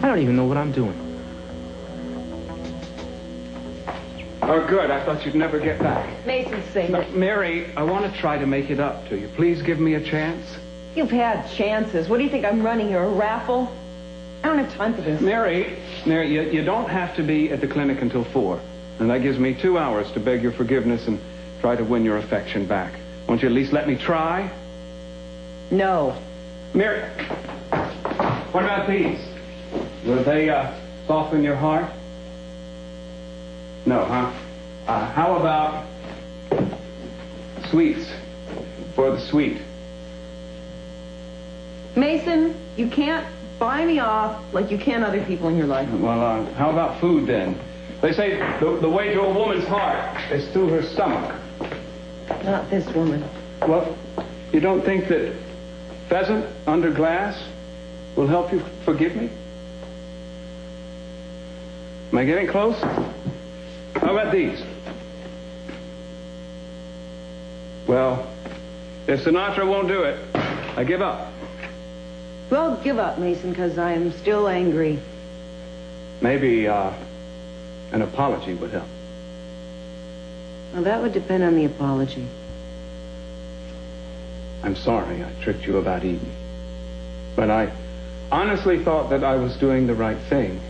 I don't even know what I'm doing. Oh, good. I thought you'd never get back. Mason's saying that... Mary, I want to try to make it up to you. Please give me a chance. You've had chances. What do you think I'm running here, a raffle? I don't have time for this. Mary, you don't have to be at the clinic until 4. And that gives me 2 hours to beg your forgiveness and try to win your affection back. Won't you at least let me try? No. Mary, what about these? Will they soften your heart? No, huh? How about sweets for the sweet? Mason, you can't buy me off like you can other people in your life. Well, how about food then? They say the way to a woman's heart is through her stomach. Not this woman. Well, you don't think that pheasant under glass will help you forgive me? Am I getting close? How about these? Well, if Sinatra won't do it, I give up. Well, give up, Mason, because I am still angry. Maybe an apology would help. Well, that would depend on the apology. I'm sorry I tricked you about Eden. But I honestly thought that I was doing the right thing.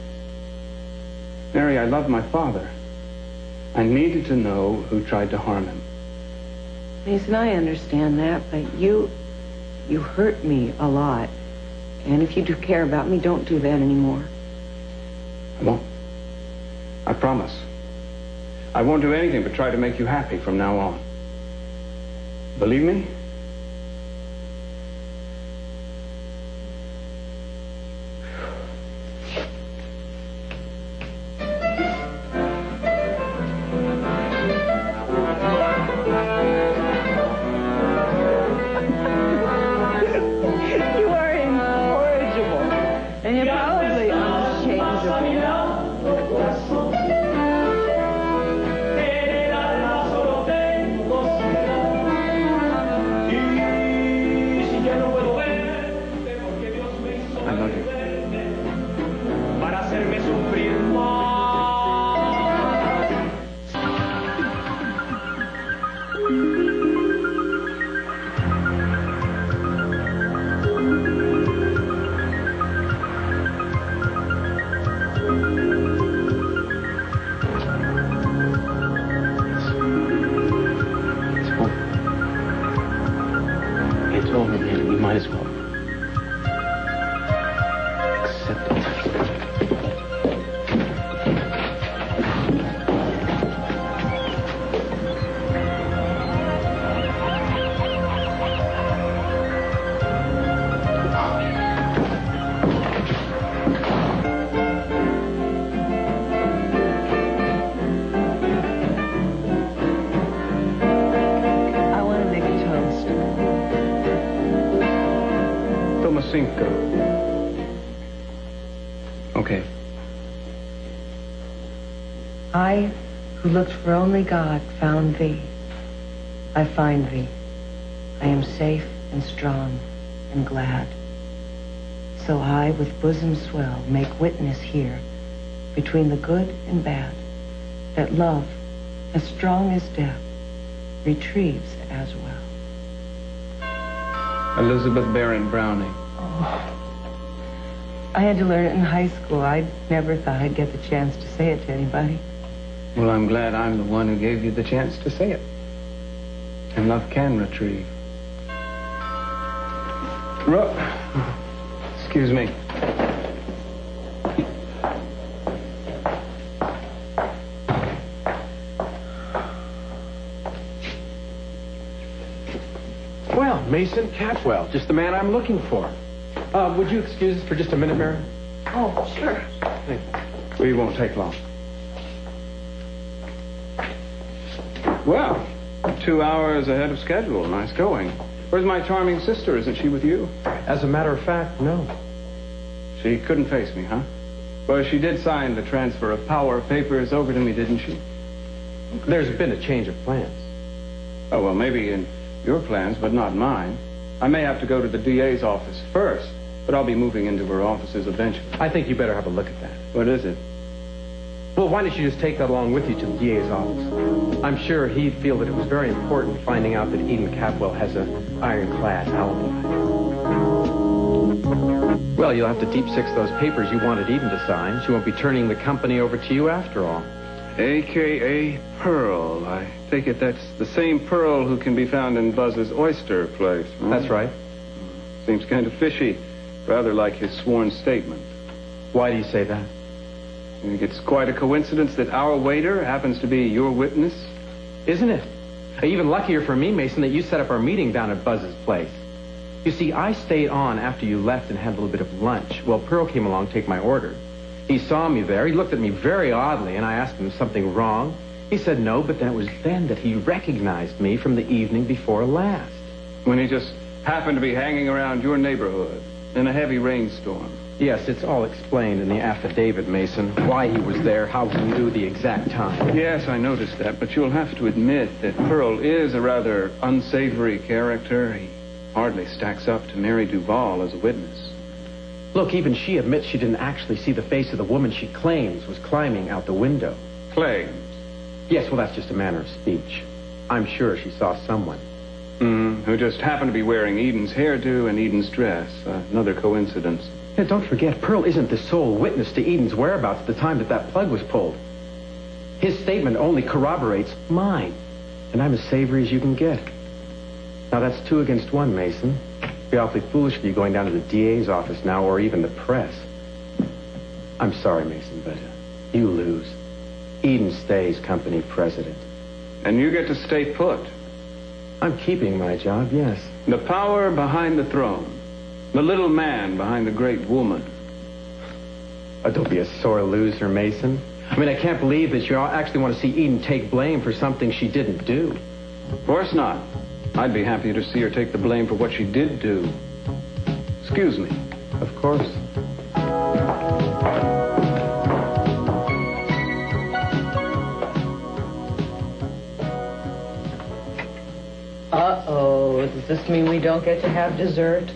Mary, I love my father. I needed to know who tried to harm him. Mason, I understand that, but you hurt me a lot. And if you do care about me, don't do that anymore. I won't. I promise. I won't do anything but try to make you happy from now on. Believe me? Okay. I, who looked for only God, found thee. I find thee. I am safe and strong and glad. So I, with bosom swell, make witness here between the good and bad, that love, as strong as death, retrieves as well. Elizabeth Barrett Browning. Oh. I had to learn it in high school. I never thought I'd get the chance to say it to anybody. Well, I'm glad I'm the one who gave you the chance to say it. And love can retrieve. Excuse me. Well, Mason Catwell, just the man I'm looking for. Would you excuse us for just a minute, Mary? Oh, sure. Thank you. We won't take long. Well, 2 hours ahead of schedule. Nice going. Where's my charming sister? Isn't she with you? As a matter of fact, no. She couldn't face me, huh? Well, she did sign the transfer of power papers over to me, didn't she? There's been a change of plans. Oh, well, maybe in your plans, but not mine. I may have to go to the DA's office first But I'll be moving into her offices eventually. I think you better have a look at that. What is it? Well, why don't you just take that along with you to the DA's office? I'm sure he'd feel that it was very important finding out that Eden Capwell has an ironclad alibi. Well, you'll have to deep six those papers you wanted Eden to sign. She won't be turning the company over to you after all. A.K.A. Pearl. I take it that's the same Pearl who can be found in Buzz's oyster place, right? That's right. Seems kind of fishy. Rather like his sworn statement. Why do you say that? I think it's quite a coincidence that our waiter happens to be your witness. Isn't it? Even luckier for me, Mason, that you set up our meeting down at Buzz's place. You see, I stayed on after you left and had a little bit of lunch. Well, Pearl came along to take my order. He saw me there. He looked at me very oddly, and I asked him something wrong. He said no, but then it was then that he recognized me from the evening before last. When he just happened to be hanging around your neighborhood in a heavy rainstorm. Yes, it's all explained in the affidavit, Mason. Why he was there, how he knew the exact time. Yes, I noticed that, but you'll have to admit that Pearl is a rather unsavory character. He hardly stacks up to Mary Duval as a witness. Look, even she admits she didn't actually see the face of the woman she claims was climbing out the window. Claims? Yes, well, that's just a manner of speech. I'm sure she saw someone. Who just happened to be wearing Eden's hairdo and Eden's dress. Another coincidence. Yeah, don't forget, Pearl isn't the sole witness to Eden's whereabouts at the time that plug was pulled. His statement only corroborates mine, and I'm as savory as you can get. Now, that's 2 against 1, Mason. It'd be awfully foolish for you going down to the DA's office now, or even the press. I'm sorry, Mason, but you lose. Eden stays company president. And you get to stay put. I'm keeping my job, yes. The power behind the throne. The little man behind the great woman. Oh, don't be a sore loser, Mason. I mean, I can't believe that you actually want to see Eden take blame for something she didn't do. Of course not. I'd be happy to see her take the blame for what she did do. Excuse me. Of course. Uh-oh. Does this mean we don't get to have dessert?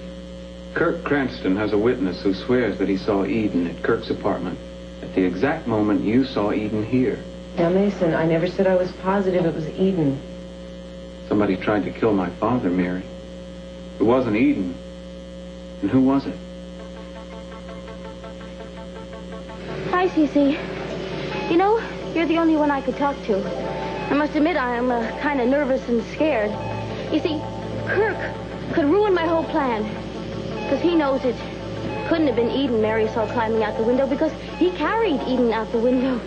Kirk Cranston has a witness who swears that he saw Eden at Kirk's apartment at the exact moment you saw Eden here. Now, Mason, I never said I was positive it was Eden. Somebody tried to kill my father, Mary. It wasn't Eden. And who was it? Hi, Cece. You know, you're the only one I could talk to. I must admit I am kind of nervous and scared. You see, Kirk could ruin my whole plan. Because he knows it couldn't have been Eden Mary saw climbing out the window, because he carried Eden out the window.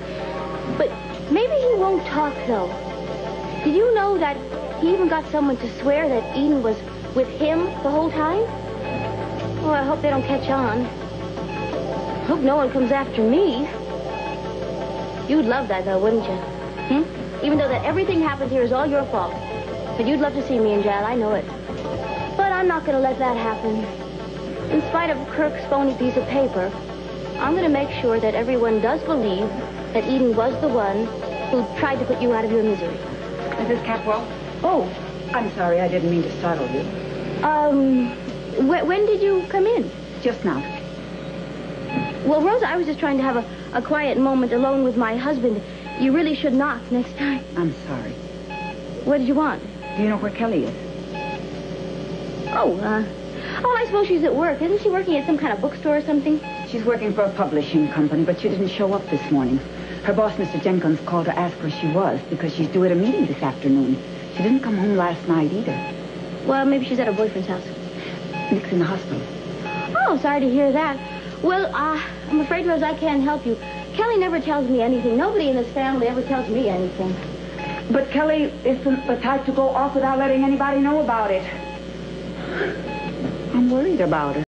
But maybe he won't talk, though. Did you know that he even got someone to swear that Eden was with him the whole time? Oh, I hope they don't catch on. Hope no one comes after me. You'd love that, though, wouldn't you? Even though that everything happened here is all your fault. But you'd love to see me in jail, I know it. But I'm not going to let that happen. In spite of Kirk's phony piece of paper, I'm going to make sure that everyone does believe that Eden was the one who tried to put you out of your misery. Mrs. Capwell? Oh, I'm sorry. I didn't mean to startle you. When did you come in? Just now. Well, Rosa, I was just trying to have a quiet moment alone with my husband. You really should knock next time. I'm sorry. What did you want? Do you know where Kelly is? Oh, I suppose she's at work. Isn't she working at some kind of bookstore or something? She's working for a publishing company, but she didn't show up this morning. Her boss, Mr. Jenkins, called to ask where she was because she's due at a meeting this afternoon. She didn't come home last night either. Well, maybe she's at her boyfriend's house. Nick's in the hospital. Oh, sorry to hear that. Well, I'm afraid, Rose, I can't help you. Kelly never tells me anything. Nobody in this family ever tells me anything. But Kelly isn't the type to go off without letting anybody know about it. I'm worried about her.